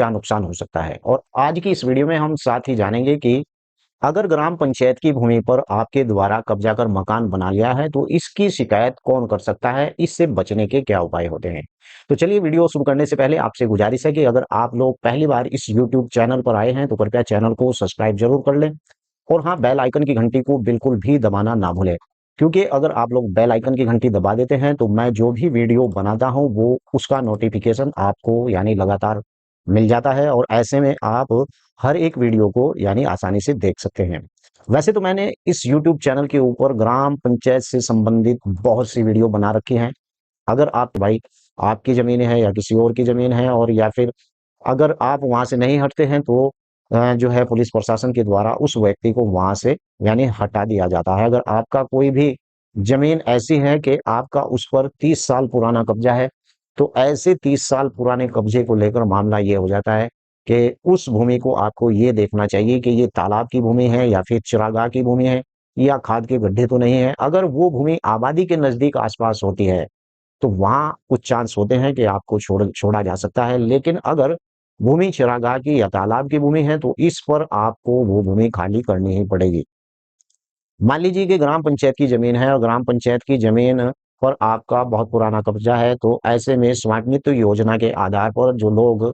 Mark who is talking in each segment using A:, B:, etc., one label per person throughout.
A: क्या नुकसान हो सकता है। और आज की इस वीडियो में हम साथ ही जानेंगे कि अगर ग्राम पंचायत की भूमि पर आपके द्वारा कब्जा कर मकान बना लिया है तो इसकी शिकायत कौन कर सकता है, इससे बचने के क्या उपाय होते हैं। तो चलिए, वीडियो शुरू करने से पहले आपसे गुजारिश है कि अगर आप लोग पहली बार इस यूट्यूब चैनल पर आए हैं तो कृपया चैनल को सब्सक्राइब जरूर कर लें और हाँ, बेल आइकन की घंटी को बिल्कुल भी दबाना ना भूलें, क्योंकि अगर आप लोग बेल आइकन की घंटी दबा देते हैं तो मैं जो भी वीडियो बनाता हूं वो उसका नोटिफिकेशन आपको यानी लगातार मिल जाता है और ऐसे में आप हर एक वीडियो को यानी आसानी से देख सकते हैं। वैसे तो मैंने इस YouTube चैनल के ऊपर ग्राम पंचायत से संबंधित बहुत सी वीडियो बना रखी हैं। अगर आप भाई आपकी जमीन है या किसी और की जमीन है और या फिर अगर आप वहां से नहीं हटते हैं तो जो है पुलिस प्रशासन के द्वारा उस व्यक्ति को वहां से यानी हटा दिया जाता है। अगर आपका कोई भी जमीन ऐसी है कि आपका उस पर 30 साल पुराना कब्जा है तो ऐसे 30 साल पुराने कब्जे को लेकर मामला ये हो जाता है कि उस भूमि को आपको ये देखना चाहिए कि ये तालाब की भूमि है या फिर चरागाह की भूमि है या खाद के गड्ढे तो नहीं है। अगर वो भूमि आबादी के नजदीक आसपास होती है तो वहां कुछ चांस होते हैं कि आपको छोड़ा जा सकता है, लेकिन अगर भूमि चरागाह की या तालाब की भूमि है तो इस पर आपको वो भूमि खाली करनी ही पड़ेगी। मान लीजिए कि ग्राम पंचायत की जमीन है और ग्राम पंचायत की जमीन पर आपका बहुत पुराना कब्जा है, तो ऐसे में स्वामित्व योजना के आधार पर जो लोग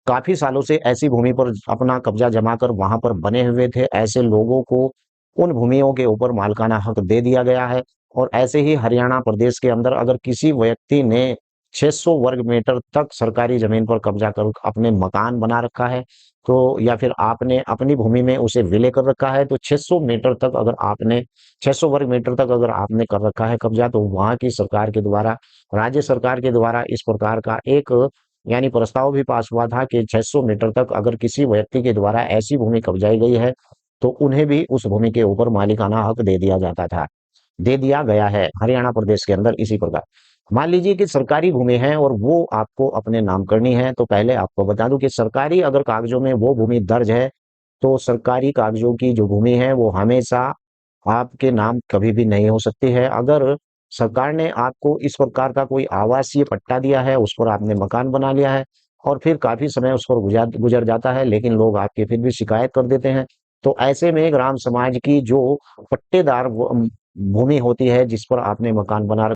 A: काफी सालों से ऐसी भूमि पर अपना कब्जा जमा कर वहां पर बने हुए थे, ऐसे लोगों को उन भूमियों के ऊपर मालिकाना हक दे दिया गया है। और ऐसे ही हरियाणा प्रदेश के अंदर अगर किसी व्यक्ति ने 600 वर्ग मीटर तक सरकारी जमीन पर कब्जा कर अपने मकान बना रखा है तो या फिर आपने अपनी भूमि में उसे विलय कर रखा है तो 600 मीटर तक अगर आपने 600 वर्ग मीटर तक अगर आपने कर रखा है कब्जा तो वहां की सरकार के द्वारा, राज्य सरकार के द्वारा इस प्रकार का एक यानी प्रस्ताव भी पास हुआ था कि 600 मीटर तक अगर किसी व्यक्ति के द्वारा ऐसी भूमि कब्जाई गई है तो उन्हें भी उस भूमि के ऊपर मालिकाना हक दे दिया जाता था, दे दिया गया है हरियाणा प्रदेश के अंदर इसी प्रकार। मान लीजिए कि सरकारी भूमि है और वो आपको अपने नाम करनी है, तो पहले आपको बता दूं कि सरकारी अगर कागजों में वो भूमि दर्ज है तो सरकारी कागजों की जो भूमि है वो हमेशा आपके नाम कभी भी नहीं हो सकती है। अगर सरकार ने आपको इस प्रकार का कोई आवासीय पट्टा दिया है, उस पर आपने मकान बना लिया है और फिर काफी समय उस पर गुजर गुजर जाता है लेकिन लोग आपकी फिर भी शिकायत कर देते हैं, तो ऐसे में ग्राम समाज की जो पट्टेदार भूमि होती है जिस पर आपने मकान बना